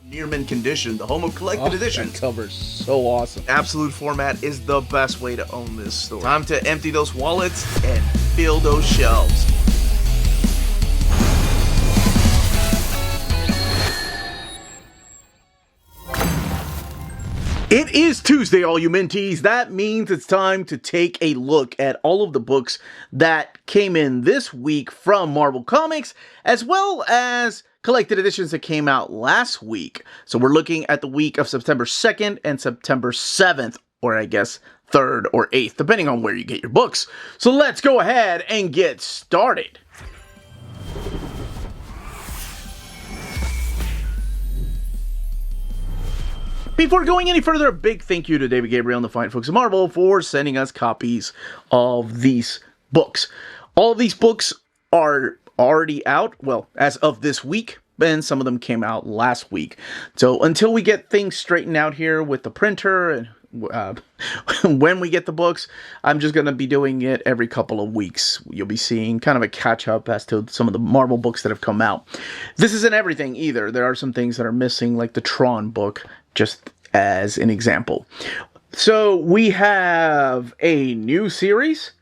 Near mint condition, the Homeworld collected edition. That cover's so awesome. Absolute format is the best way to own this store. Time to empty those wallets and fill those shelves. It is Tuesday, all you minties. That means it's time to take a look at all of the books that came in this week from Marvel Comics, as well as collected editions that came out last week. So we're looking at the week of September 2nd and September 7th, or I guess 3rd or 8th, depending on where you get your books. So let's go ahead and get started. Before going any further, a big thank you to David Gabriel and the fine folks at Marvel for sending us copies of these books. All of these books are already out, well, as of this week, and some of them came out last week. So until we get things straightened out here with the printer and when we get the books, I'm just going to be doing it every couple of weeks. You'll be seeing kind of a catch-up as to some of the Marvel books that have come out. This isn't everything either. There are some things that are missing, like the Tron book, just as an example. So we have a new series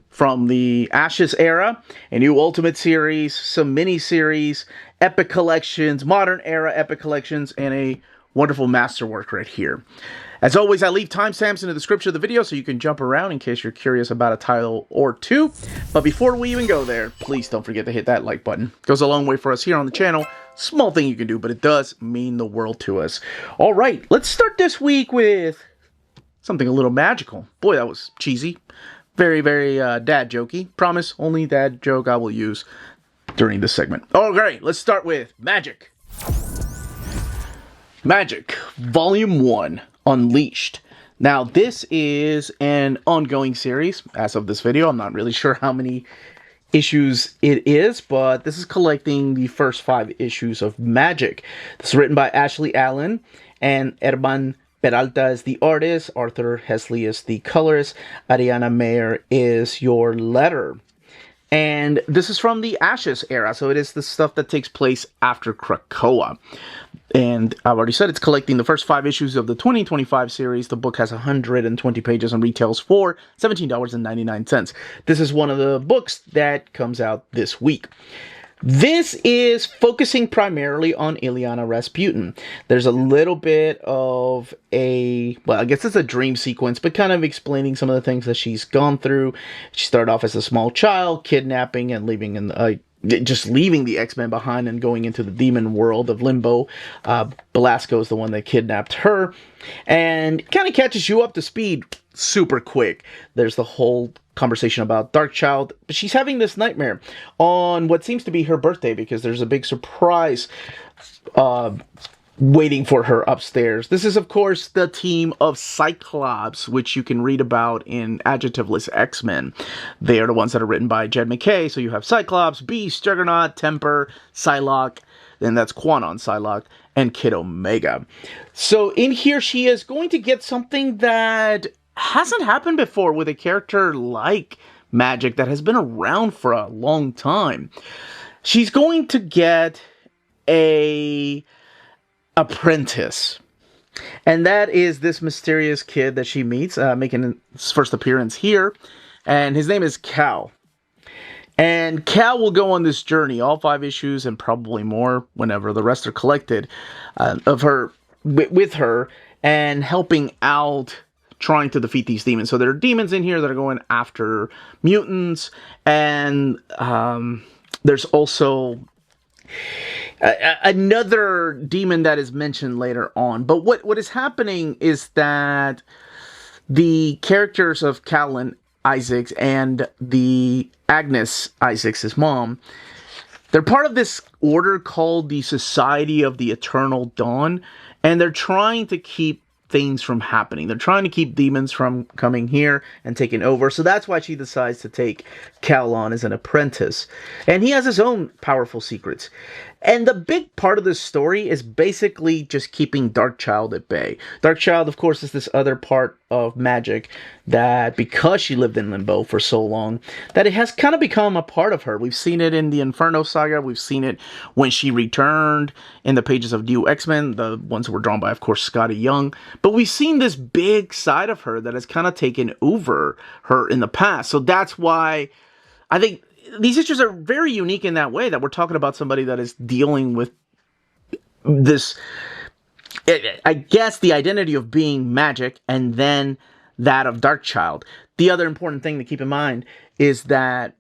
from the Ashes era, a new Ultimate series, some mini-series, Epic Collections, Modern Era Epic Collections, and a wonderful Masterwork right here. As always, I leave timestamps in the description of the video so you can jump around in case you're curious about a title or two. But before we even go there, please don't forget to hit that like button. It goes a long way for us here on the channel. Small thing you can do, but it does mean the world to us. All right, let's start this week with something a little magical. Boy, that was cheesy. Very, very dad jokey. Promise, only dad joke I will use during this segment. All right, let's start with Magik. Magik, Volume 1, Unleashed. Now, this is an ongoing series. As of this video, I'm not really sure how many issues it is, but this is collecting the first 5 issues of Magik. This is written by Ashley Allen, and Herman Peralta is the artist, Arthur Hesley is the colorist, Ariana Mayer is your letterer. And this is from the Ashes era, so it is the stuff that takes place after Krakoa. And I've already said it's collecting the first 5 issues of the 2025 series. The book has 120 pages and retails for $17.99. This is one of the books that comes out this week. This is focusing primarily on Ilyana Rasputin. There's a little bit of a, well, I guess it's a dream sequence, but kind of explaining some of the things that she's gone through. She started off as a small child, kidnapping and leaving in just leaving the X-Men behind and going into the demon world of Limbo. Belasco is the one that kidnapped her, and kind of catches you up to speed super quick. There's the whole conversation about Darkchild, but she's having this nightmare on what seems to be her birthday because there's a big surprise waiting for her upstairs. This is, of course, the team of Cyclops, which you can read about in Adjectiveless X-Men. They are the ones that are written by Jed MacKay, so you have Cyclops, Beast, Juggernaut, Temper, Psylocke, and that's Quanon Psylocke, and Kid Omega. So in here, she is going to get something that hasn't happened before with a character like Magik that has been around for a long time. She's going to get a apprentice, and that is this mysterious kid that she meets, making his first appearance here, and his name is Cal. And Cal will go on this journey, all 5 issues and probably more whenever the rest are collected, of her with her and helping out, trying to defeat these demons. So there are demons in here that are going after mutants, and there's also another demon that is mentioned later on. But what is happening is that the characters of Cal Isaacs and the Agnes Isaacs, his mom, they're part of this order called the Society of the Eternal Dawn, and they're trying to keep things from happening. They're trying to keep demons from coming here and taking over. So that's why she decides to take Cal on as an apprentice. And he has his own powerful secrets. And the big part of this story is basically just keeping Darkchild at bay. Darkchild, of course, is this other part of Magik that, because she lived in limbo for so long, that it has kind of become a part of her. We've seen it in the Inferno saga. We've seen it when she returned in the pages of New X-Men, the ones that were drawn by, of course, Scotty Young. But we've seen this big side of her that has kind of taken over her in the past. So that's why I think these issues are very unique in that way, that we're talking about somebody that is dealing with this, I guess, the identity of being Magik and then that of Darkchild. The other important thing to keep in mind is that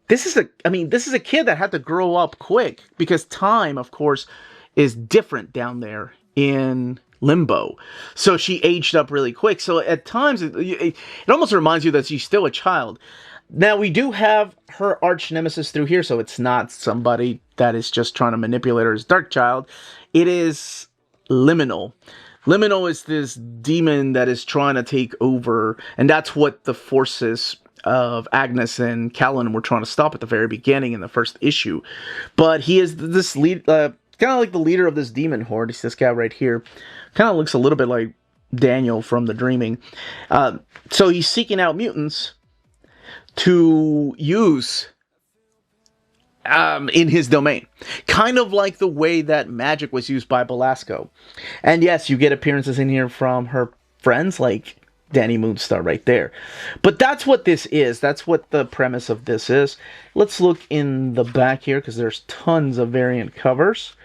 this is a kid that had to grow up quick, because time, of course, is different down there in limbo. So she aged up really quick. So at times, it almost reminds you that she's still a child. Now, we do have her arch nemesis through here, so it's not somebody that is just trying to manipulate her as Darkchild. It is Liminal. Liminal is this demon that is trying to take over, and that's what the forces of Agnes and Callan were trying to stop at the very beginning in the first issue. But he is this lead, kind of like the leader of this demon horde. It's this guy right here. Kind of looks a little bit like Daniel from The Dreaming. So he's seeking out mutants to use in his domain. Kind of like the way that Magik was used by Belasco. And yes, you get appearances in here from her friends, like Danny Moonstar right there. But that's what this is. That's what the premise of this is. Let's look in the back here, because there's tons of variant covers.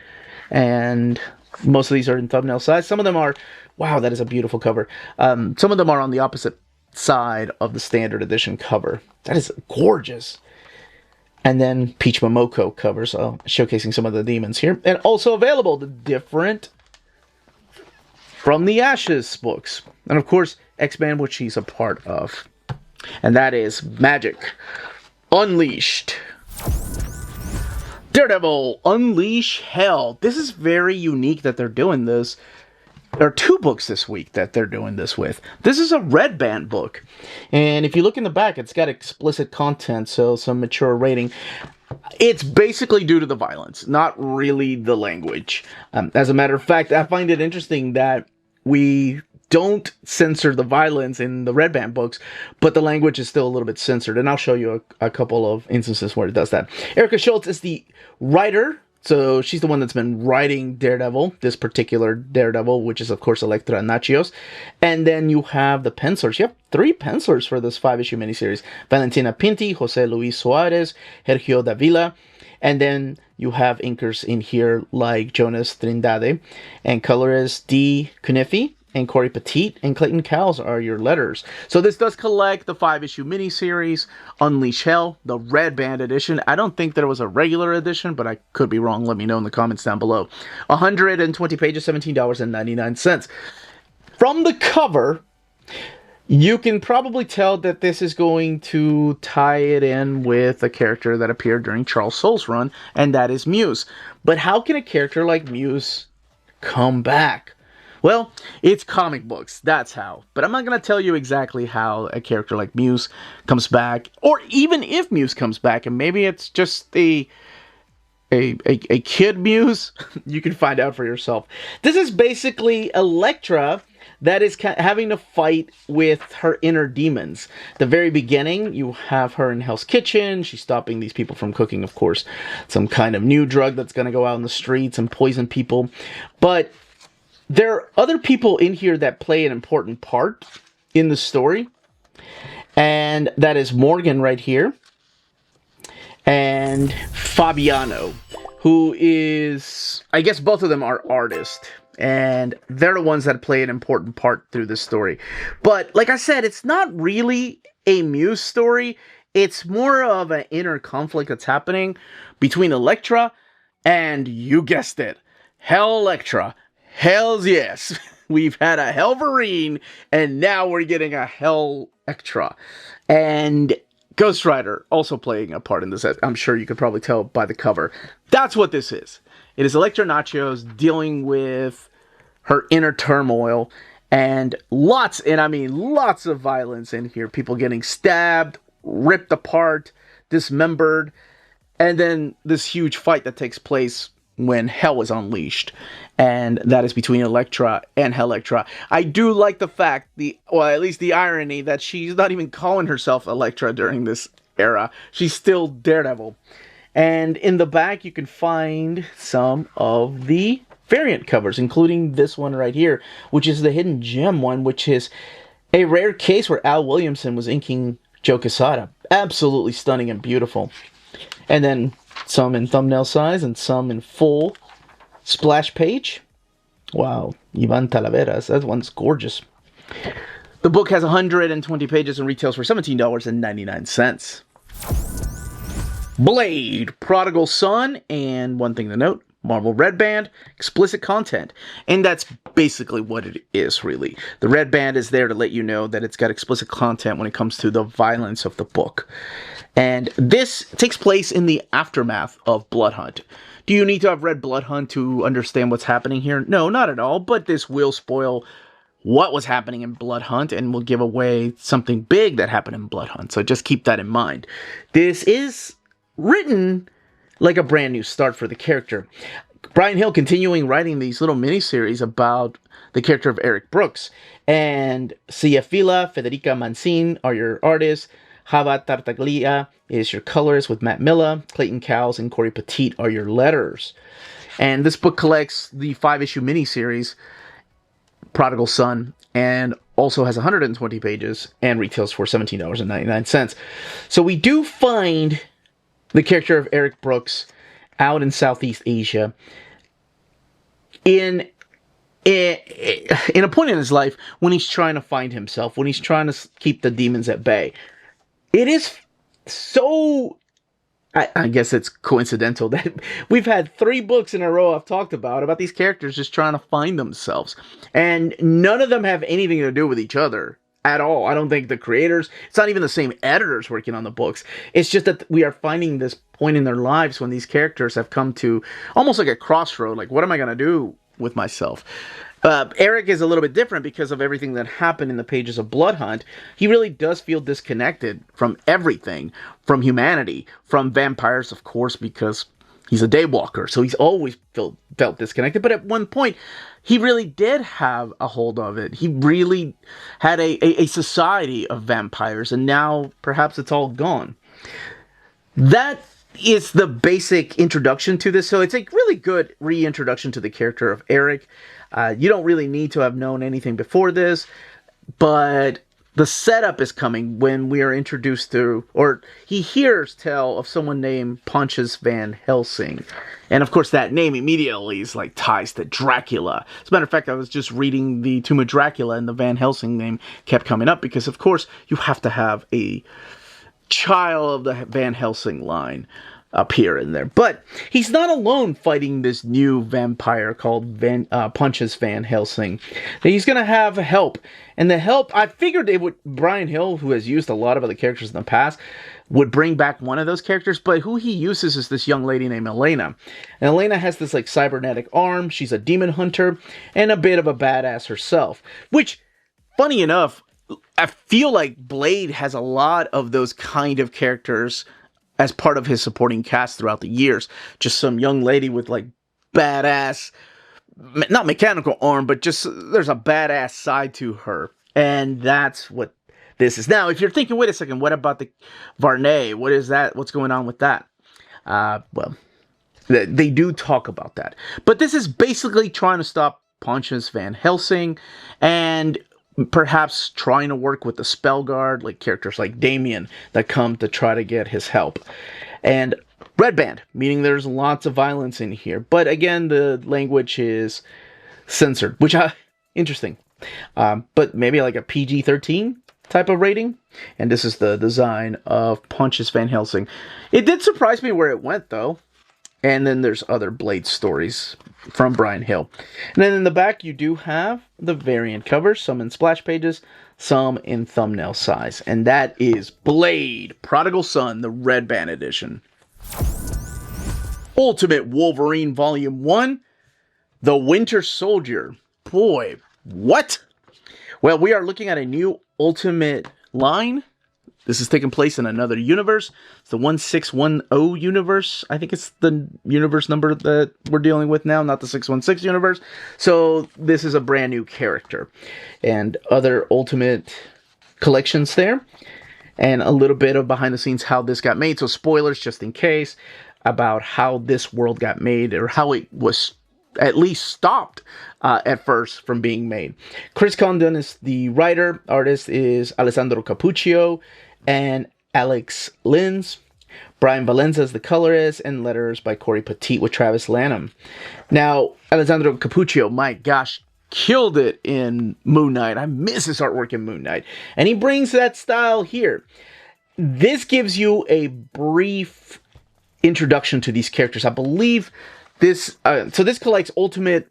And most of these are in thumbnail size. Some of them are, wow, that is a beautiful cover. Some of them are on the opposite side of the standard edition cover. That is gorgeous. And then Peach Momoko covers, showcasing some of the demons here. And also available, the different From the Ashes books. And of course, X-Men, which she's a part of. And that is Magik Unleashed. Daredevil, Unleash Hell. This is very unique that they're doing this. There are 2 books this week that they're doing this with. This is a red band book. And if you look in the back, it's got explicit content, so some mature rating. It's basically due to the violence, not really the language. As a matter of fact, I find it interesting that we don't censor the violence in the red band books, but the language is still a little bit censored. And I'll show you a couple of instances where it does that. Erica Schultz is the writer. So she's the one that's been writing Daredevil, this particular Daredevil, which is, of course, Elektra Nachios. And then you have the pencilers. You have 3 pencilers for this 5-issue miniseries. Valentina Pinti, Jose Luis Suarez, Sergio Davila. And then you have inkers in here like Jonas Trindade. And colorist D. Cunefi and Corey Petit and Clayton Cowles are your letters. So this does collect the 5-issue miniseries, Unleash Hell, the red band edition. I don't think there was a regular edition, but I could be wrong. Let me know in the comments down below. 120 pages, $17.99. From the cover, you can probably tell that this is going to tie it in with a character that appeared during Charles Soule's run, and that is Muse. But how can a character like Muse come back? Well, it's comic books, that's how. But I'm not going to tell you exactly how a character like Muse comes back, or even if Muse comes back, and maybe it's just a kid Muse. You can find out for yourself. This is basically Elektra that is having to fight with her inner demons. The very beginning, you have her in Hell's Kitchen. She's stopping these people from cooking, of course, some kind of new drug that's going to go out in the streets and poison people. But there are other people in here that play an important part in the story. And that is Morgan right here. And Fabiano, who is, I guess both of them are artists. And they're the ones that play an important part through this story. But like I said, it's not really a Muse story. It's more of an inner conflict that's happening between Elektra and, you guessed it, Hell Elektra. Hells yes. We've had a Helverine, and now we're getting a Hell Elektra. And Ghost Rider also playing a part in this. I'm sure you could probably tell by the cover. That's what this is. It is Elektra Nachios dealing with her inner turmoil, and lots of violence in here. People getting stabbed, ripped apart, dismembered, and then this huge fight that takes place when hell is unleashed, and that is between Elektra and Hellectra. I do like the fact, at least the irony, that she's not even calling herself Elektra during this era. She's still Daredevil. And in the back, you can find some of the variant covers, including this one right here, which is the Hidden Gem one, which is a rare case where Al Williamson was inking Joe Quesada. Absolutely stunning and beautiful. And then some in thumbnail size and some in full splash page. Wow, Ivan Talaveras, that one's gorgeous. The book has 120 pages and retails for $17.99. Blade, Prodigal Son, and one thing to note, Marvel Red Band, explicit content. And that's basically what it is, really. The Red Band is there to let you know that it's got explicit content when it comes to the violence of the book. And this takes place in the aftermath of Blood Hunt. Do you need to have read Blood Hunt to understand what's happening here? No, not at all, but this will spoil what was happening in Blood Hunt and will give away something big that happened in Blood Hunt. So just keep that in mind. This is written like a brand new start for the character. Brian Hill continuing writing these little miniseries about the character of Eric Brooks. And Cia Fila, Federica Mancin are your artists. Java Tartaglia is your colorist with Matt Milla. Clayton Cowles and Corey Petit are your letters. And this book collects the 5-issue miniseries, Prodigal Son, and also has 120 pages and retails for $17.99. So we do find the character of Eric Brooks out in Southeast Asia in a point in his life when he's trying to find himself, when he's trying to keep the demons at bay. It is so, I guess it's coincidental that we've had 3 books in a row I've talked about these characters just trying to find themselves. And none of them have anything to do with each other at all. I don't think the creators, it's not even the same editors working on the books. It's just that we are finding this point in their lives when these characters have come to almost like a crossroad. Like, what am I going to do with myself? Eric is a little bit different because of everything that happened in the pages of Blood Hunt. He really does feel disconnected from everything, from humanity, from vampires, of course, because he's a daywalker, so he's always felt disconnected. But at one point, he really did have a hold of it. He really had a society of vampires, and now perhaps it's all gone. That is the basic introduction to this, so it's a really good reintroduction to the character of Eric. You don't really need to have known anything before this, but the setup is coming when we are introduced to, or he hears tell of someone named Pontius Van Helsing. And of course that name immediately is like ties to Dracula. As a matter of fact, I was just reading the Tomb of Dracula and the Van Helsing name kept coming up because of course you have to have a child of the Van Helsing line up here and there. But he's not alone fighting this new vampire called Pontius Van Helsing. He's going to have help. And the help, I figured it would, Brian Hill, who has used a lot of other characters in the past, would bring back one of those characters, but who he uses is this young lady named Elena. And Elena has this like cybernetic arm, she's a demon hunter, and a bit of a badass herself. Which, funny enough, I feel like Blade has a lot of those kind of characters as part of his supporting cast throughout the years. Just some young lady with like badass, not mechanical arm, but just there's a badass side to her. And that's what this is. Now, if you're thinking, wait a second, what about the Varney? What is that? What's going on with that? Well, they do talk about that. But this is basically trying to stop Pontius Van Helsing and perhaps trying to work with the spell guard, like characters like Damien that come to try to get his help. And Red Band, meaning there's lots of violence in here. But again, the language is censored, which interesting. But maybe like a PG-13 type of rating. And this is the design of Pontius Van Helsing. It did surprise me where it went, though. And then there's other Blade stories from Brian Hill. And then in the back, you do have the variant covers, some in splash pages, some in thumbnail size. And that is Blade, Prodigal Son, the Red Band edition. Ultimate Wolverine Volume 1, The Winter Soldier. Boy, what? Well, we are looking at a new Ultimate line This is taking place in another universe. It's the 1610 universe. I think it's the universe number that we're dealing with now, not the 616 universe. So this is a brand new character. And other Ultimate collections there. And a little bit of behind the scenes how this got made. So spoilers just in case about how this world got made, or how it was at least stopped at first from being made. Chris Condon is the writer. Artist is Alessandro Cappuccio and Alex Lins. Brian Valenza is the colorist, and letters by Corey Petit with Travis Lanham. Now, Alessandro Cappuccio, my gosh, killed it in Moon Knight. I miss his artwork in Moon Knight. And he brings that style here. This gives you a brief introduction to these characters. I believe this, so this collects Ultimate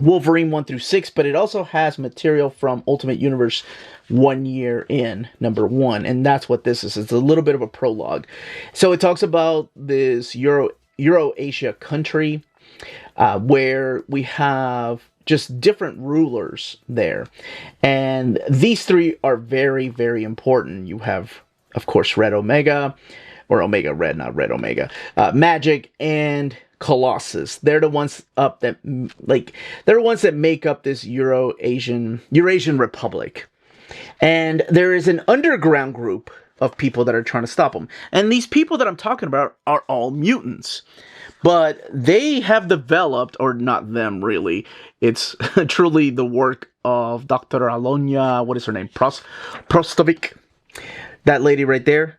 Wolverine 1 through 6, but it also has material from Ultimate Universe 1 year in, number 1, and that's what this is. It's a little bit of a prologue. So it talks about this Euro-Asia country, where we have just different rulers there. And these three are very, very important. You have, of course, Red Omega, or Omega Red, not Red Omega, Magik, and Colossus. They're the ones up that, like, they're the ones that make up this Eurasian Republic. And there is an underground group of people that are trying to stop them. And these people that I'm talking about are all mutants. But they have developed, or not them really, it's truly the work of Dr. Alonia, what is her name? Prostovic. That lady right there.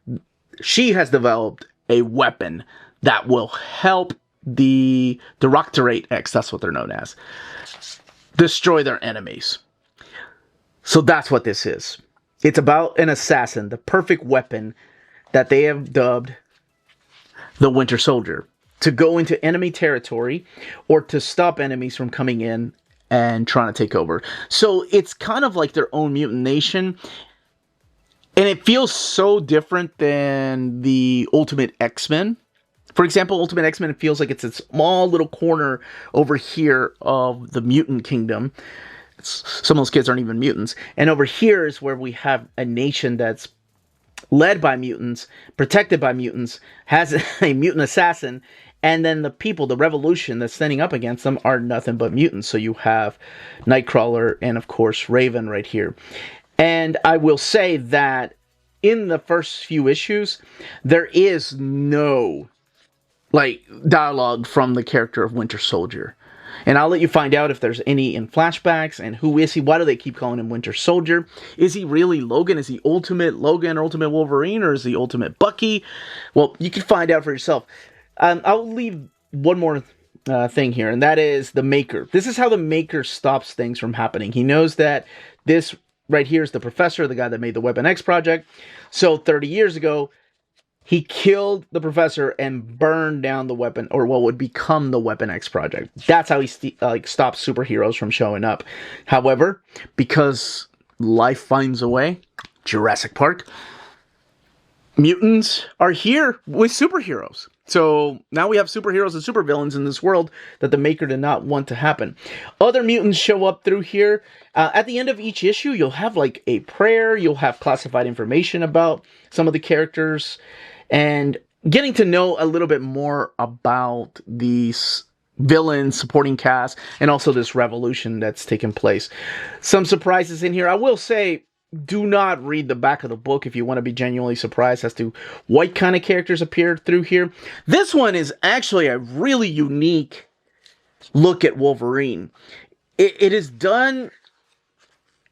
She has developed a weapon that will help the Directorate X, that's what they're known as, destroy their enemies. So that's what this is. It's about an assassin, the perfect weapon that they have dubbed the Winter Soldier, to go into enemy territory or to stop enemies from coming in and trying to take over. So it's kind of like their own mutant nation. And it feels so different than the Ultimate X-Men. For example, Ultimate X-Men, it feels like it's a small little corner over here of the mutant kingdom. Some of those kids aren't even mutants. And over here is where we have a nation that's led by mutants, protected by mutants, has a mutant assassin, and then the people, the revolution that's standing up against them are nothing but mutants. So you have Nightcrawler and, of course, Raven right here. And I will say that in the first few issues, there is no, dialogue from the character of Winter Soldier. And I'll let you find out if there's any in flashbacks, and who is he? Why do they keep calling him Winter Soldier? Is he really Logan? Is he Ultimate Logan or Ultimate Wolverine, or is he Ultimate Bucky? Well, you can find out for yourself. I'll leave one more thing here, and that is the Maker. This is how the Maker stops things from happening. He knows that this right here is the professor, the guy that made the Weapon X project. So 30 years ago, he killed the professor and burned down the weapon, or what would become the Weapon X project. That's how he stops superheroes from showing up. However, because life finds a way, Jurassic Park, mutants are here with superheroes. So now we have superheroes and supervillains in this world that the Maker did not want to happen. Other mutants show up through here. At the end of each issue, you'll have a prayer. You'll have classified information about some of the characters, and getting to know a little bit more about these villains, supporting cast, and also this revolution that's taken place. Some surprises in here. I will say, do not read the back of the book if you want to be genuinely surprised as to what kind of characters appeared through here. This one is actually a really unique look at Wolverine. It is done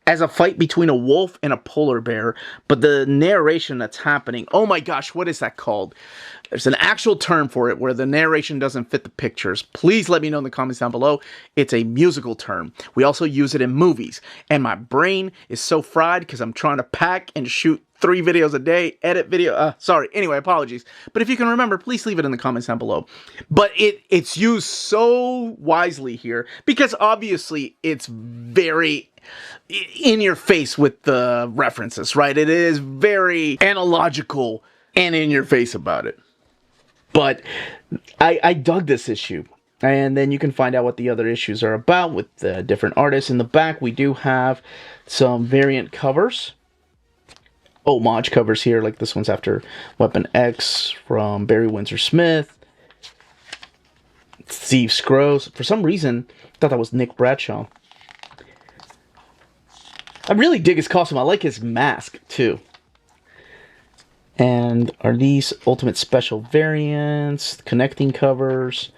as a fight between a wolf and a polar bear, but the narration that's happening, oh my gosh, what is that called? There's an actual term for it where the narration doesn't fit the pictures. Please let me know in the comments down below. It's a musical term. We also use it in movies, and my brain is so fried because I'm trying to pack and shoot 3 videos a day, edit video, anyway, apologies. But if you can remember, please leave it in the comments down below. But it's used so wisely here, because obviously it's very in your face with the references, right? It is very analogical and in your face about it. But I dug this issue. And then you can find out what the other issues are about with the different artists. In the back, we do have some variant covers. homage covers here, like this one's after Weapon X from Barry Windsor Smith. Steve Scrooge. For some reason, I thought that was Nick Bradshaw. I really dig his costume. I like his mask, too. And are these Ultimate Special variants, connecting covers,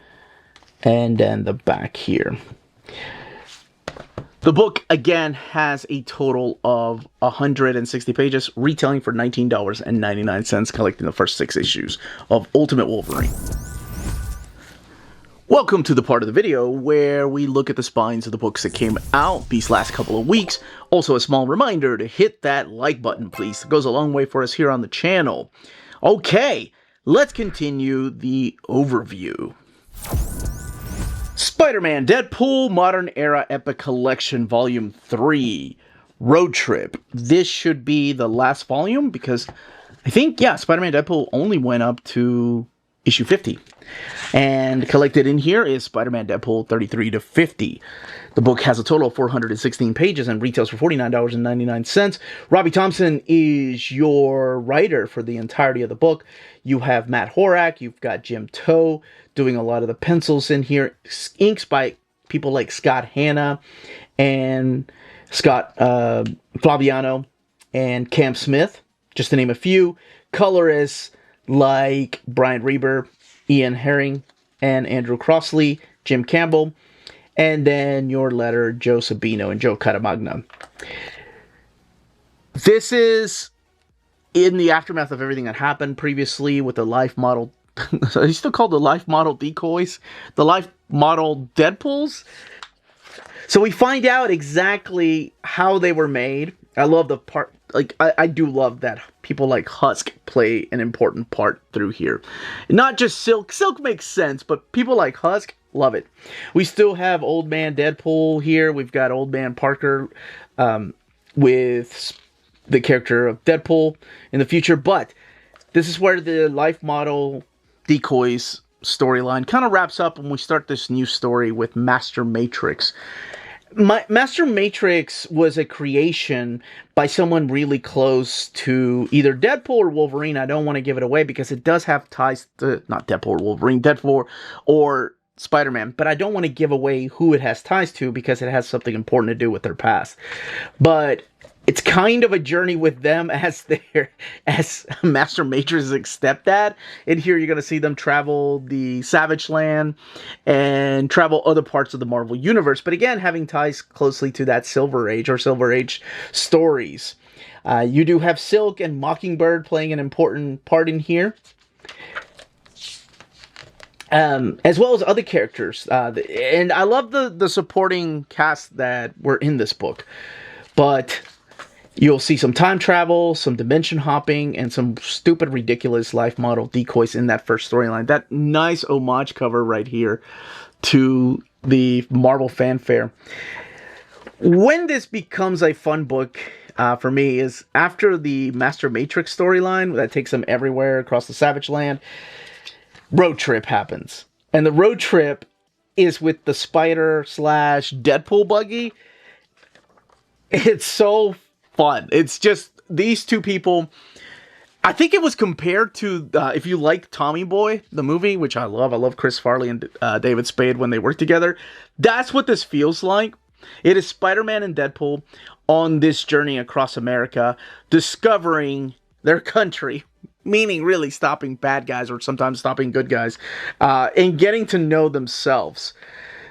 and then the back here. The book, again, has a total of 160 pages, retailing for $19.99, collecting the first 6 issues of Ultimate Wolverine. Welcome to the part of the video where we look at the spines of the books that came out these last couple of weeks. Also, a small reminder to hit that like button, please. It goes a long way for us here on the channel. Okay, let's continue the overview. Spider-Man Deadpool Modern Era Epic Collection Volume 3, Road Trip. This should be the last volume because I think, yeah, Spider-Man Deadpool only went up to issue 50. And collected in here is Spider-Man Deadpool 33 to 50. The book has a total of 416 pages and retails for $49.99. Robbie Thompson is your writer for the entirety of the book. You have Matt Horak, you've got Jim Toe doing a lot of the pencils in here. Inks by people like Scott Hanna and Scott Flaviano and Cam Smith, just to name a few. Colorists like Brian Reber, Ian Herring, and Andrew Crossley, Jim Campbell, and then your letter, Joe Sabino and Joe Caramagna. This is in the aftermath of everything that happened previously with the life model. Are they still called the life model decoys? The life model Deadpools? So we find out exactly how they were made. I love the part, like, I do love that people like Husk play an important part through here. Not just Silk. Silk makes sense, but people like Husk, love it. We still have Old Man Deadpool here. We've got Old Man Parker with the character of Deadpool in the future. But this is where the life model decoys storyline kind of wraps up when we start this new story with Master Matrix. Master Matrix was a creation by someone really close to either Deadpool or Wolverine. I don't want to give it away because it does have ties to, not Deadpool or Wolverine, Deadpool or Spider-Man, but I don't want to give away who it has ties to because it has something important to do with their past. But it's kind of a journey with them as Master Matrix's stepdad. In here, you're going to see them travel the Savage Land and travel other parts of the Marvel Universe. But again, having ties closely to that Silver Age or Silver Age stories. You do have Silk and Mockingbird playing an important part in here. As well as other characters. And I love the supporting cast that were in this book. But you'll see some time travel, some dimension hopping, and some stupid, ridiculous life model decoys in that first storyline. That nice homage cover right here to the Marvel fanfare. When this becomes a fun book for me is after the Master Matrix storyline that takes them everywhere across the Savage Land. Road Trip happens. And the road trip is with the Spider/Deadpool buggy. It's so fun. It's just these two people. I think it was compared to if you like Tommy Boy, the movie, which I love Chris Farley and David Spade when they work together. That's what this feels like. It is Spider-Man and Deadpool on this journey across America, discovering their country, meaning really stopping bad guys or sometimes stopping good guys, and getting to know themselves.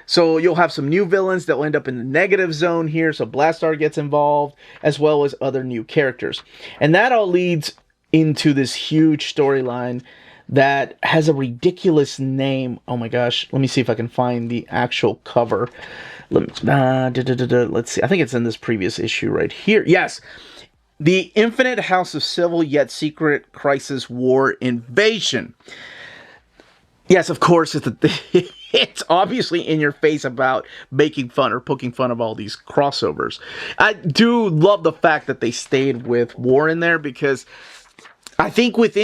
So you'll have some new villains that will end up in the negative zone here. So Blastar gets involved, as well as other new characters. And that all leads into this huge storyline that has a ridiculous name. Oh my gosh. Let me see if I can find the actual cover. Let's see. I think it's in this previous issue right here. Yes. The Infinite House of Civil Yet Secret Crisis War Invasion. Yes, of course, it's obviously in your face about making fun or poking fun of all these crossovers. I do love the fact that they stayed with war in there because I think with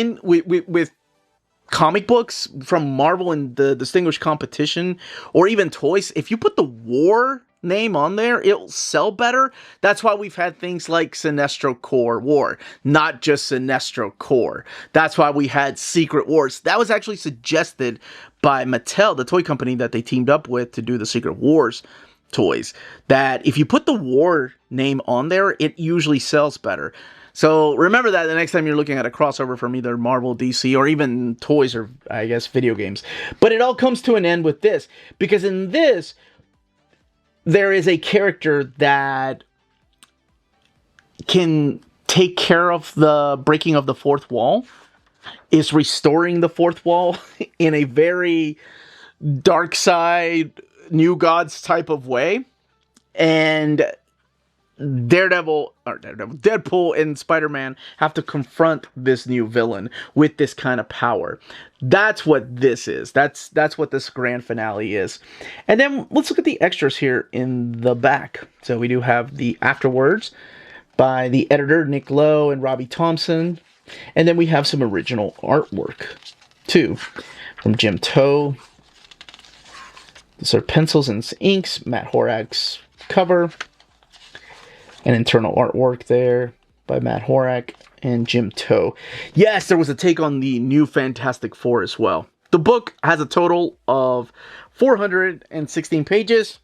comic books from Marvel and the Distinguished Competition or even toys, if you put the war name on there, it'll sell better. That's why we've had things like Sinestro Corps War, not just Sinestro Corps. That's why we had Secret Wars. That was actually suggested by Mattel, the toy company that they teamed up with to do the Secret Wars toys, that if you put the war name on there, it usually sells better. So remember that the next time you're looking at a crossover from either Marvel, DC, or even toys or, I guess, video games. But it all comes to an end with this, because in this, there is a character that can take care of the breaking of the fourth wall, is restoring the fourth wall in a very dark side, New Gods type of way. And Deadpool and Spider-Man have to confront this new villain with this kind of power. That's what this is. That's what this grand finale is. And then let's look at the extras here in the back. So we do have the afterwords by the editor Nick Lowe and Robbie Thompson. And then we have some original artwork too from Jim Toe. These are pencils and inks, Matt Horak's cover. And internal artwork there by Matt Horak and Jim Toe. Yes, there was a take on the new Fantastic Four as well. The book has a total of 416 pages,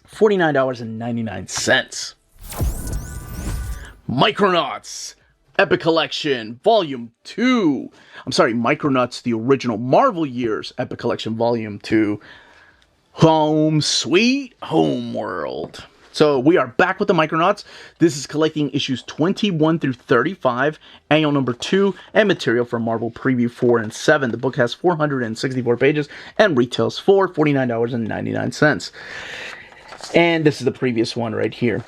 $49.99. Micronauts Epic Collection Volume 2. I'm sorry, Micronauts, the original Marvel Years Epic Collection Volume 2. Home Sweet Homeworld. So we are back with the Micronauts. This is collecting issues 21 through 35, annual number 2, and material from Marvel Preview 4 and 7. The book has 464 pages and retails for $49.99. And this is the previous one right here.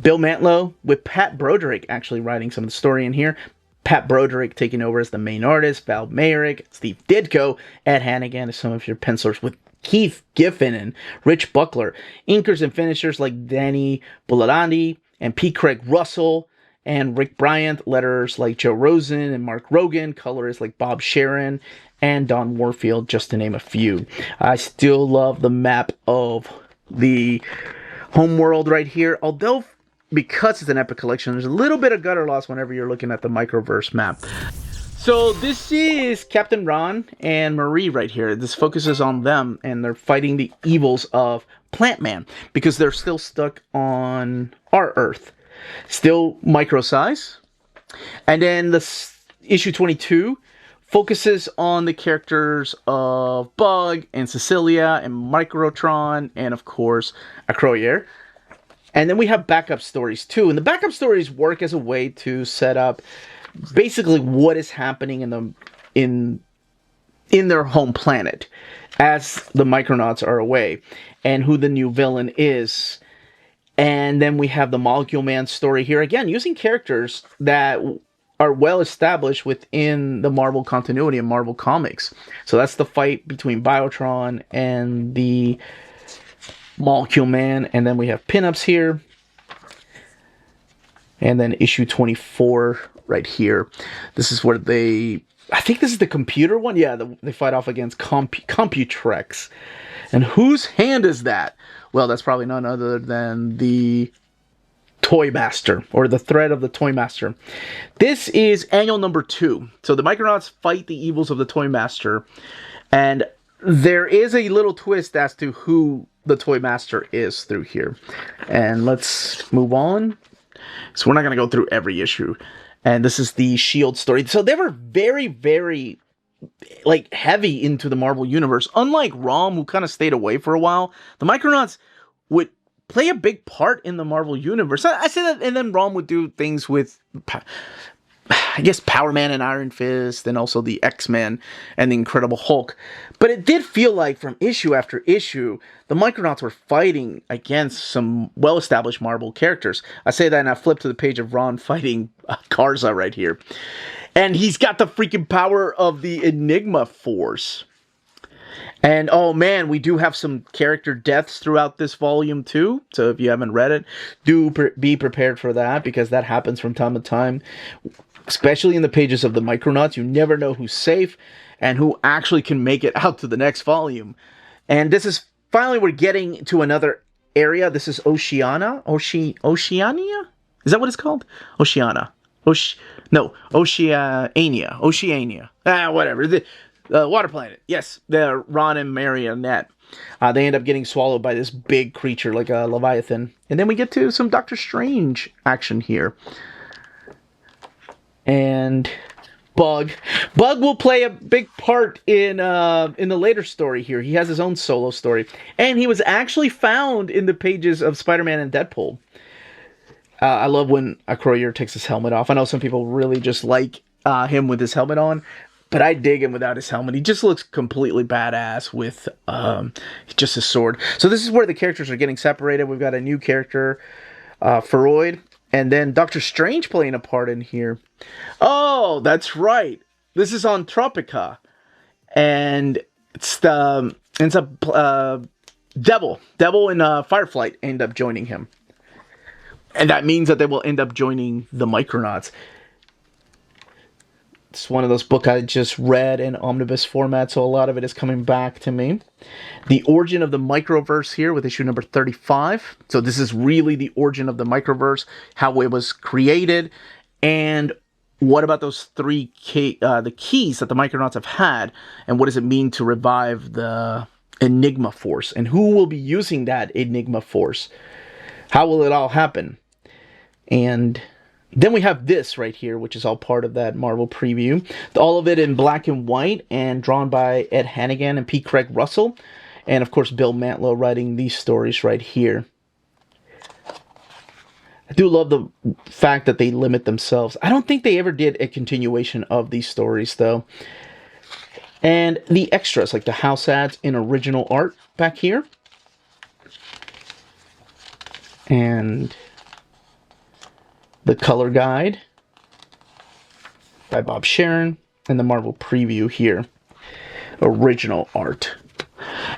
Bill Mantlo with Pat Broderick actually writing some of the story in here. Pat Broderick taking over as the main artist. Val Mayrick, Steve Ditko, Ed Hannigan as some of your pencilers with Keith Giffen and Rich Buckler. Inkers and finishers like Danny Bulatandi and P. Craig Russell and Rick Bryant. Letterers like Joe Rosen and Mark Rogan. Colorists like Bob Sharon and Don Warfield, just to name a few. I still love the map of the Homeworld right here. Although, because it's an epic collection, there's a little bit of gutter loss whenever you're looking at the Microverse map. So this is Captain Ron and Marie right here. This focuses on them, and they're fighting the evils of Plant Man because they're still stuck on our Earth. Still micro size. And then the issue 22 focuses on the characters of Bug and Cecilia and Microtron and, of course, Acroyer. And then we have backup stories too. And the backup stories work as a way to set up basically what is happening in their home planet as the Micronauts are away, and who the new villain is. And then we have the Molecule Man story here, again using characters that are well established within the Marvel continuity and Marvel Comics. So that's the fight between Biotron and the Molecule Man. And then we have pinups here, and then issue 24 right here. This is where I think this is the computer one. Yeah, they fight off against Computrex. And whose hand is that? Well, that's probably none other than the Toy Master, or the thread of the Toy Master. This is annual number 2. So the Micronauts fight the evils of the Toy Master. And there is a little twist as to who the Toy Master is through here. And let's move on. So we're not going to go through every issue. And this is the S.H.I.E.L.D. story. So they were very, very, heavy into the Marvel Universe. Unlike ROM, who kind of stayed away for a while, the Micronauts would play a big part in the Marvel Universe. I say that, and then ROM would do things with, I guess, Power Man and Iron Fist, and also the X-Men and the Incredible Hulk. But it did feel like from issue after issue, the Micronauts were fighting against some well-established Marvel characters. I say that and I flip to the page of Ron fighting Garza right here. And he's got the freaking power of the Enigma Force. And, oh man, we do have some character deaths throughout this volume too. So if you haven't read it, do be prepared for that, because that happens from time to time. Especially in the pages of the Micronauts, you never know who's safe and who actually can make it out to the next volume. And this is finally, we're getting to another area. This is Oceania. Oceania? Is that what it's called? Oceania. Oceania. Oceania. Whatever. The water planet. Yes, the Ron and Marionette. They end up getting swallowed by this big creature like a Leviathan. And then we get to some Doctor Strange action here. And Bug will play a big part in the later story here. He has his own solo story. And he was actually found in the pages of Spider-Man and Deadpool. I love when Akroyer takes his helmet off. I know some people really just like him with his helmet on, but I dig him without his helmet. He just looks completely badass with just his sword. So this is where the characters are getting separated. We've got a new character, Feroid, and then Doctor Strange playing a part in here. Oh, that's right. This is on Tropica, and it's Devil and Fireflight end up joining him. And that means that they will end up joining the Micronauts. It's one of those books I just read in omnibus format, so a lot of it is coming back to me. The origin of the Microverse here with issue number 35. So this is really the origin of the Microverse, how it was created, and what about those the keys that the Micronauts have had, and what does it mean to revive the Enigma Force, and who will be using that Enigma Force? How will it all happen? And then we have this right here, which is all part of that Marvel preview. All of it in black and white and drawn by Ed Hannigan and P. Craig Russell. And, of course, Bill Mantlo writing these stories right here. I do love the fact that they limit themselves. I don't think they ever did a continuation of these stories, though. And the extras, like the house ads in original art back here. And the color guide by Bob Sharon, and the Marvel preview here. Original art.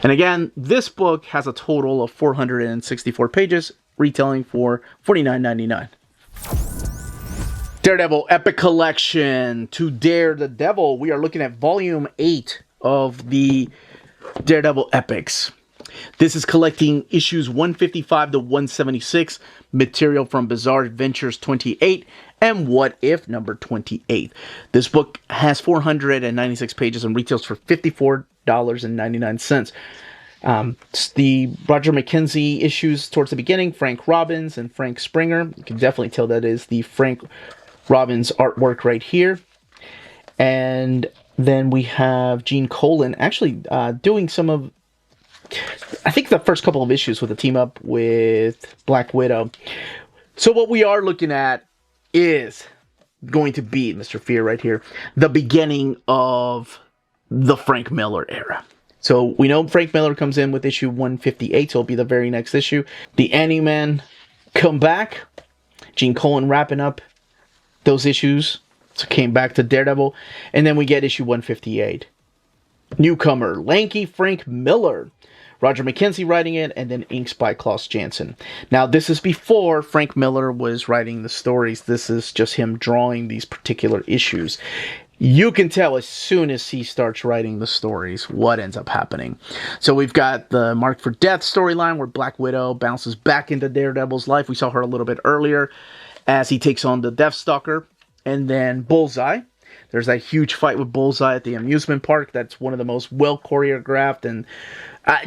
And again, this book has a total of 464 pages, retailing for $49.99. Daredevil Epic Collection. To Dare the Devil, we are looking at volume 8 of the Daredevil Epics. This is collecting issues 155 to 176, material from Bizarre Adventures 28, and What If number 28. This book has 496 pages and retails for $54.99. It's the Roger McKenzie issues towards the beginning, Frank Robbins and Frank Springer. You can definitely tell that is the Frank Robbins artwork right here. And then we have Gene Colan actually doing some of, I think, the first couple of issues with a team up with Black Widow. So what we are looking at is going to be, Mr. Fear right here, the beginning of the Frank Miller era. So we know Frank Miller comes in with issue 158, so it'll be the very next issue. The Anti-Man come back. Gene Colan wrapping up those issues. So came back to Daredevil. And then we get issue 158. Newcomer, lanky Frank Miller. Roger McKenzie writing it, and then inks by Klaus Janson. Now, this is before Frank Miller was writing the stories. This is just him drawing these particular issues. You can tell as soon as he starts writing the stories what ends up happening. So we've got the Marked for Death storyline where Black Widow bounces back into Daredevil's life. We saw her a little bit earlier as he takes on the Deathstalker. And then Bullseye. There's that huge fight with Bullseye at the amusement park. That's one of the most well choreographed and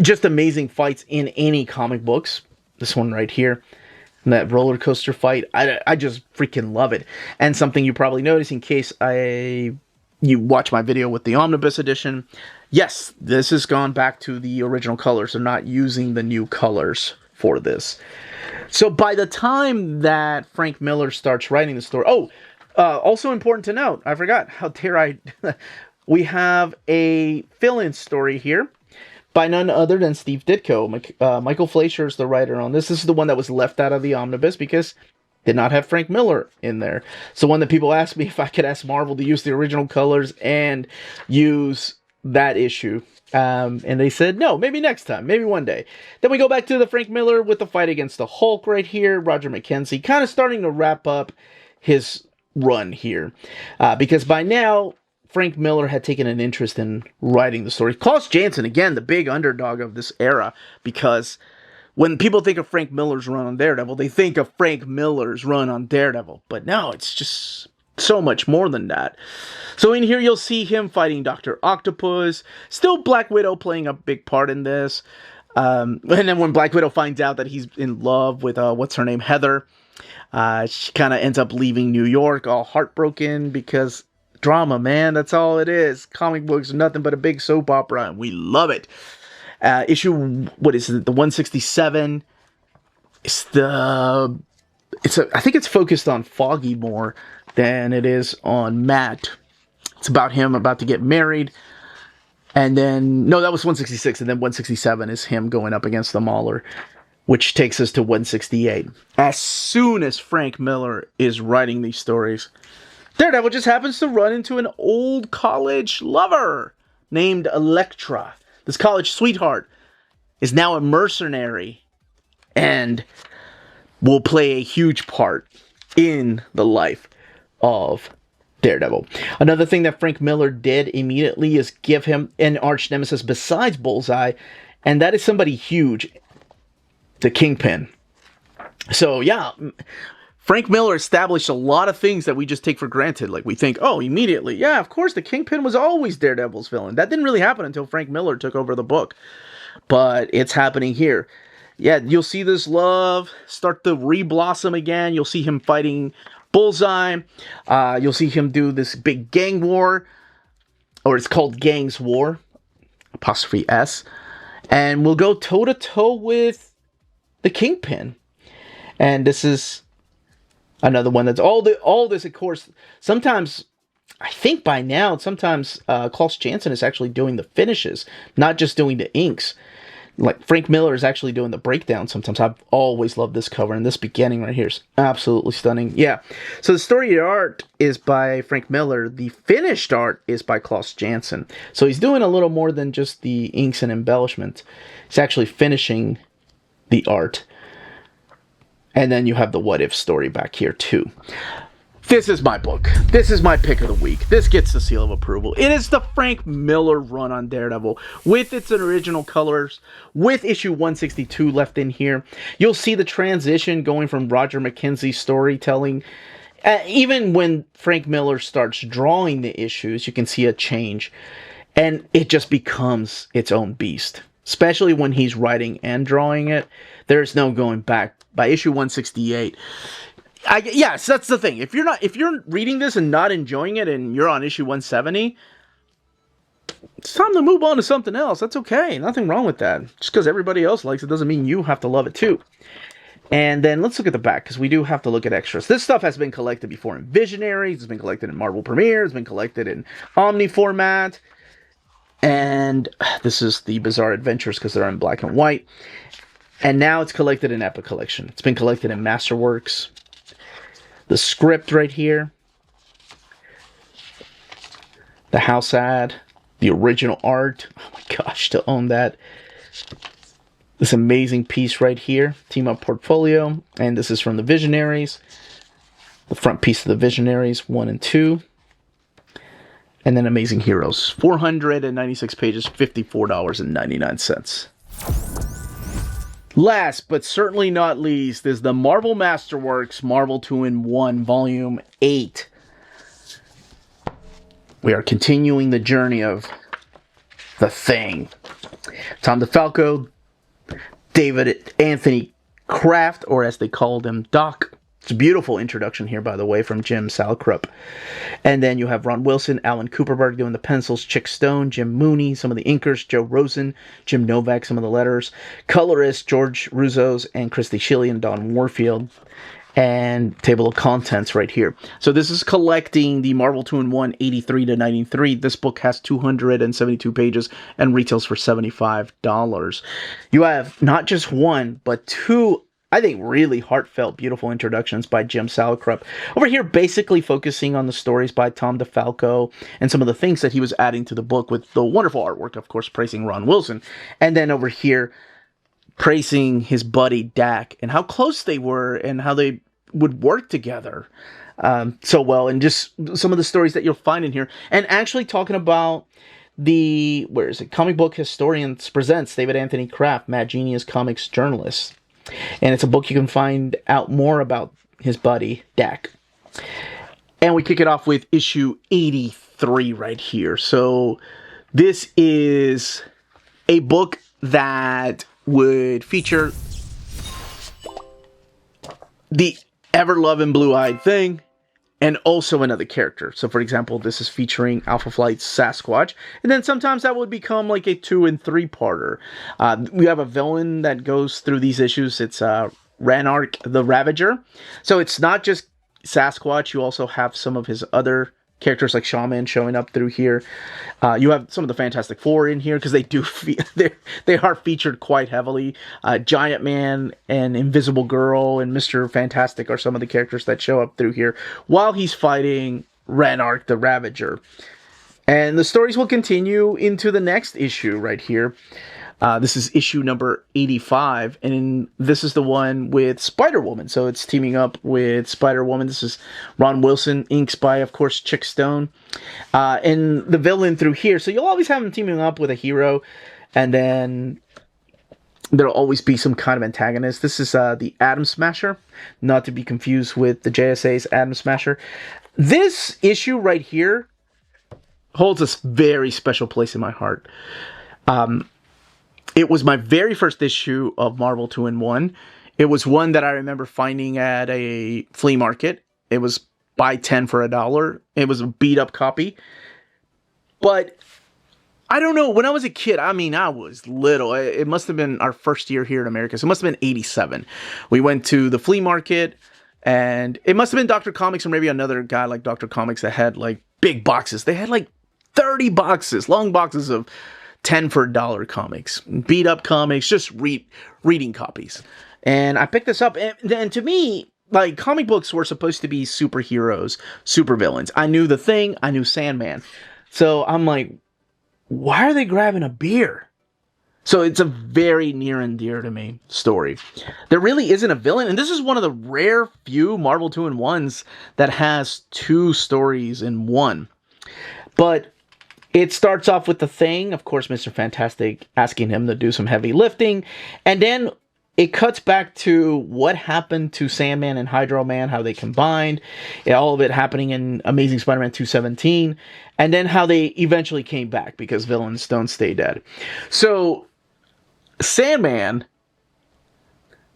just amazing fights in any comic books. This one right here. And that roller coaster fight. I just freaking love it. And something you probably noticed in case you watch my video with the Omnibus edition. Yes, this has gone back to the original colors. They're not using the new colors for this. So by the time that Frank Miller starts writing the story... also important to note, I forgot, how dare I... we have a fill-in story here by none other than Steve Ditko. Michael Fleischer is the writer on this. This is the one that was left out of the omnibus because did not have Frank Miller in there. So one that people asked me if I could ask Marvel to use the original colors and use that issue. And they said, no, maybe next time, maybe one day. Then we go back to the Frank Miller with the fight against the Hulk right here. Roger McKenzie kind of starting to wrap up his run here. Because by now, Frank Miller had taken an interest in writing the story. Klaus Janson, again, the big underdog of this era, because when people think of Frank Miller's run on Daredevil, they think of Frank Miller's run on Daredevil. But no, it's just so much more than that. So in here, you'll see him fighting Dr. Octopus. Still Black Widow playing a big part in this. And then when Black Widow finds out that he's in love with, what's her name, Heather, she kind of ends up leaving New York all heartbroken because drama, man, that's all it is. Comic books are nothing but a big soap opera, and we love it. Issue, what is it, the 167? I think it's focused on Foggy more than it is on Matt. It's about him about to get married. And then, no, that was 166, and then 167 is him going up against the Mauler, which takes us to 168. As soon as Frank Miller is writing these stories, Daredevil just happens to run into an old college lover named Elektra. This college sweetheart is now a mercenary and will play a huge part in the life of Daredevil. Another thing that Frank Miller did immediately is give him an arch nemesis besides Bullseye, and that is somebody huge, the Kingpin. So yeah, Frank Miller established a lot of things that we just take for granted. Like we think, oh, immediately, yeah, of course, the Kingpin was always Daredevil's villain. That didn't really happen until Frank Miller took over the book. But it's happening here. Yeah, you'll see this love start to re-blossom again. You'll see him fighting Bullseye. You'll see him do this big gang war. Or it's called Gangs War. 'S. And we'll go toe-to-toe with the Kingpin. And this is another one that's all this, of course. Sometimes, I think by now, sometimes Klaus Janson is actually doing the finishes, not just doing the inks. Like Frank Miller is actually doing the breakdown sometimes. I've always loved this cover, and this beginning right here is absolutely stunning. Yeah, so the story art is by Frank Miller. The finished art is by Klaus Janson. So he's doing a little more than just the inks and embellishment. He's actually finishing the art. And then you have the What If story back here too. This is my book. This is my pick of the week. This gets the seal of approval. It is the Frank Miller run on Daredevil with its original colors, with issue 162 left in here. You'll see the transition going from Roger McKenzie's storytelling. Even when Frank Miller starts drawing the issues, you can see a change. And it just becomes its own beast. Especially when he's writing and drawing it. There's no going back. By issue 168... yes, that's the thing. If you're reading this and not enjoying it, and you're on issue 170, it's time to move on to something else. That's okay. Nothing wrong with that. Just because everybody else likes it doesn't mean you have to love it too. And then let's look at the back, because we do have to look at extras. This stuff has been collected before in Visionaries. It's been collected in Marvel Premiere. It's been collected in Omni format. And this is the Bizarre Adventures, because they're in black and white. And now it's collected in Epic Collection. It's been collected in Masterworks. The script right here, the house ad, the original art. Oh my gosh, to own that. This amazing piece right here, Team Up Portfolio. And this is from the Visionaries. The front piece of the Visionaries, 1 and 2. And then Amazing Heroes, 496 pages, $54.99. Last, but certainly not least, is the Marvel Masterworks Marvel 2-in-1 Volume 8. We are continuing the journey of The Thing. Tom DeFalco, David Anthony Kraft, or as they called him, Doc. It's a beautiful introduction here, by the way, from Jim Salkrup. And then you have Ron Wilson, Alan Cooperberg doing the pencils, Chick Stone, Jim Mooney, some of the inkers, Joe Rosen, Jim Novak, some of the letters, colorists, George Rousseau's, and Christy Shilley and Don Warfield. And table of contents right here. So this is collecting the Marvel 2-in-1 83 to 93. This book has 272 pages and retails for $75. You have not just one, but two, I think, really heartfelt, beautiful introductions by Jim Salkrup. Over here, basically focusing on the stories by Tom DeFalco and some of the things that he was adding to the book with the wonderful artwork, of course, praising Ron Wilson. And then over here, praising his buddy Dak and how close they were and how they would work together so well. And just some of the stories that you'll find in here. And actually talking about where is it? Comic Book Historians presents David Anthony Kraft, Mad Genius Comics journalist. And it's a book you can find out more about his buddy, Dak. And we kick it off with issue 83 right here. So this is a book that would feature the ever-loving blue-eyed thing and also another character. So, for example, this is featuring Alpha Flight's Sasquatch. And then sometimes that would become like a 2- and 3-parter. We have a villain that goes through these issues. It's Ranark the Ravager. So it's not just Sasquatch. You also have some of his other characters like Shaman showing up through here. You have some of the Fantastic Four in here because they do they are featured quite heavily. Giant Man and Invisible Girl and Mr. Fantastic are some of the characters that show up through here while he's fighting Ranark the Ravager. And the stories will continue into the next issue right here. This is issue number 85, and this is the one with Spider-Woman. So it's teaming up with Spider-Woman. This is Ron Wilson, inks by, of course, Chick Stone. And the villain through here. So you'll always have him teaming up with a hero, and then there'll always be some kind of antagonist. This is the Atom Smasher, not to be confused with the JSA's Atom Smasher. This issue right here holds a very special place in my heart. It was my very first issue of Marvel 2-in-1. It was one that I remember finding at a flea market. It was buy 10 for $1. It was a beat-up copy. But I don't know. When I was a kid, I mean, I was little. It must have been our first year here in America. So it must have been 87. We went to the flea market, and it must have been Dr. Comics or maybe another guy like Dr. Comics that had, like, big boxes. They had, like, 30 boxes, long boxes of 10 for $1 comics, beat up comics, just reading copies. And I picked this up, and to me, like, comic books were supposed to be superheroes, supervillains. I knew The Thing, I knew Sandman. So I'm like, why are they grabbing a beer? So it's a very near and dear to me story. There really isn't a villain, and this is one of the rare few Marvel 2-in-1s that has 2 stories in one. But it starts off with The Thing, of course, Mr. Fantastic asking him to do some heavy lifting, and then it cuts back to what happened to Sandman and Hydro Man, how they combined, all of it happening in Amazing Spider-Man 217, and then how they eventually came back, because villains don't stay dead. So, Sandman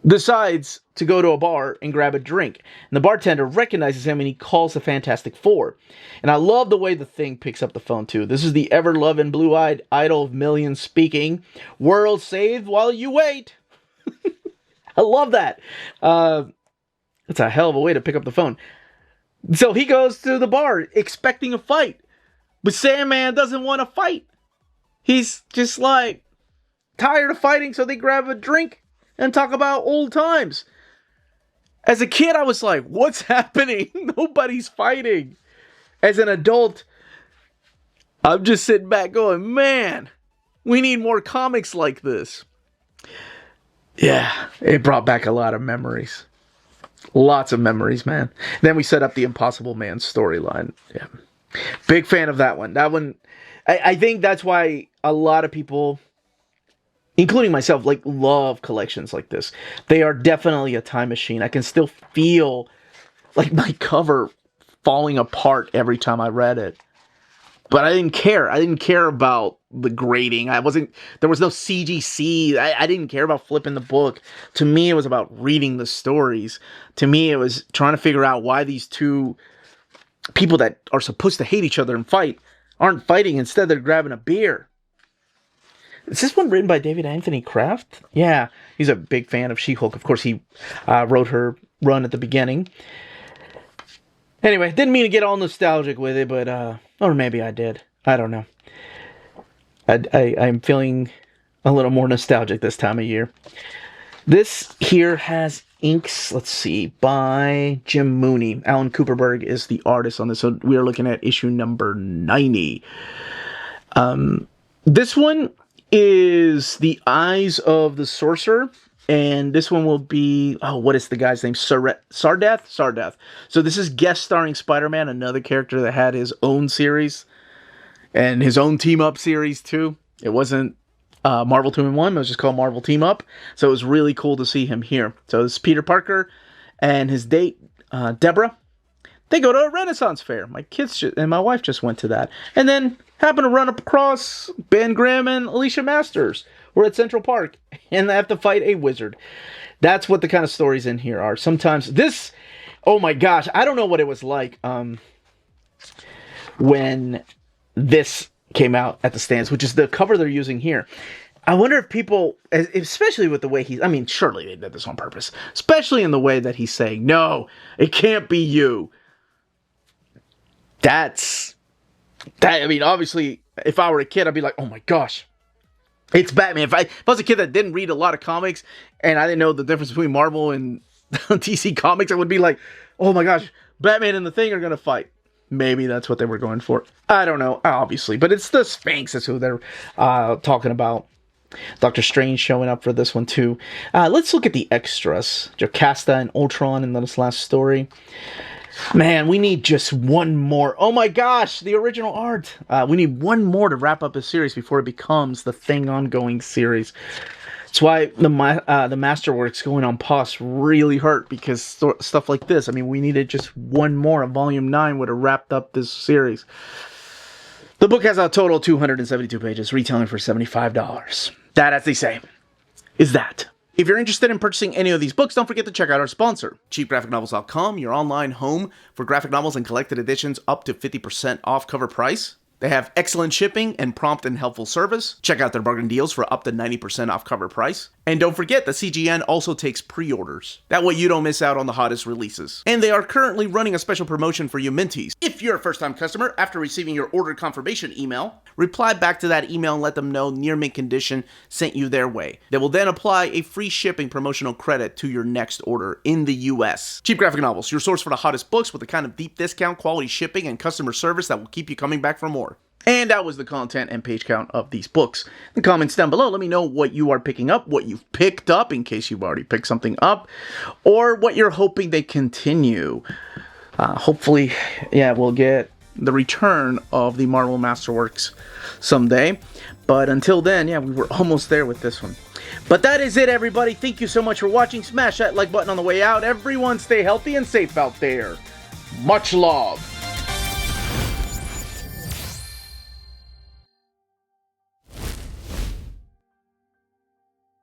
decides to go to a bar and grab a drink. And the bartender recognizes him and he calls the Fantastic Four. And I love the way The Thing picks up the phone too. This is the ever-loving, blue-eyed idol of millions speaking. World saved while you wait. I love that. It's a hell of a way to pick up the phone. So he goes to the bar expecting a fight. But Sandman doesn't want to fight. He's just like tired of fighting, so they grab a drink and talk about old times. As a kid, I was like, what's happening? Nobody's fighting. As an adult, I'm just sitting back going, man, we need more comics like this. Yeah, it brought back a lot of memories. Lots of memories, man. Then we set up the Impossible Man storyline. Yeah. Big fan of that one. That one, I think that's why a lot of people, including myself, like, love collections like this. They are definitely a time machine. I can still feel like my cover falling apart every time I read it. But I didn't care. I didn't care about the grading. There was no CGC. I didn't care about flipping the book. To me, it was about reading the stories. To me, it was trying to figure out why these two people that are supposed to hate each other and fight aren't fighting. Instead, they're grabbing a beer. Is this one written by David Anthony Kraft? Yeah, he's a big fan of She-Hulk. Of course, he wrote her run at the beginning. Anyway, didn't mean to get all nostalgic with it, but, or maybe I did. I don't know. I'm feeling a little more nostalgic this time of year. This here has inks, let's see, by Jim Mooney. Alan Cooperberg is the artist on this, so we are looking at issue number 90. This one is The Eyes of the Sorcerer, and this one will be, what is the guy's name? Sardath? So this is guest starring Spider-Man, another character that had his own series. and his own team-up series, too. It wasn't Marvel 2-in-1. It was just called Marvel Team Up. So it was really cool to see him here. So this is Peter Parker and his date, Deborah. They go to a Renaissance fair. My kids and my wife just went to that. And then happened to run across Ben Grimm and Alicia Masters. We're at Central Park, and they have to fight a wizard. That's what the kind of stories in here are. Sometimes this, oh my gosh, I don't know what it was like when this came out at the stands, which is the cover they're using here. I wonder if people, especially with the way he's, I mean, surely they did this on purpose, especially in the way that he's saying, no, it can't be you. I mean, obviously, if I were a kid, I'd be like, oh my gosh, it's Batman. If I was a kid that didn't read a lot of comics and I didn't know the difference between Marvel and DC Comics, I would be like, oh my gosh, Batman and the Thing are going to fight. Maybe that's what they were going for. I don't know, obviously. But it's the Sphinx. That's who they're talking about. Doctor Strange showing up for this one, too. Let's look at the extras. Jocasta and Ultron in this last story. Man, we need just one more. Oh my gosh, the original art. We need one more to wrap up the series before it becomes the Thing ongoing series. That's why the Masterworks going on pause really hurt, because stuff like this. I mean, we needed just one more. A volume 9 would have wrapped up this series. The book has a total of 272 pages, retailing for $75. That, as they say, is that. If you're interested in purchasing any of these books, don't forget to check out our sponsor, cheapgraphicnovels.com, your online home for graphic novels and collected editions up to 50% off cover price. They have excellent shipping and prompt and helpful service. Check out their bargain deals for up to 90% off cover price. And don't forget that CGN also takes pre-orders. That way you don't miss out on the hottest releases. And they are currently running a special promotion for you Minties. If you're a first-time customer, after receiving your order confirmation email, reply back to that email and let them know Near Mint Condition sent you their way. They will then apply a free shipping promotional credit to your next order in the US. Cheap Graphic Novels, your source for the hottest books with the kind of deep discount, quality shipping, and customer service that will keep you coming back for more. And that was the content and page count of these books. In the comments down below, let me know what you are picking up, what you've picked up in case you've already picked something up, or what you're hoping they continue. Hopefully, yeah, we'll get the return of the Marvel Masterworks someday. But until then, yeah, we were almost there with this one. But that is it, everybody. Thank you so much for watching. Smash that like button on the way out. Everyone stay healthy and safe out there. Much love.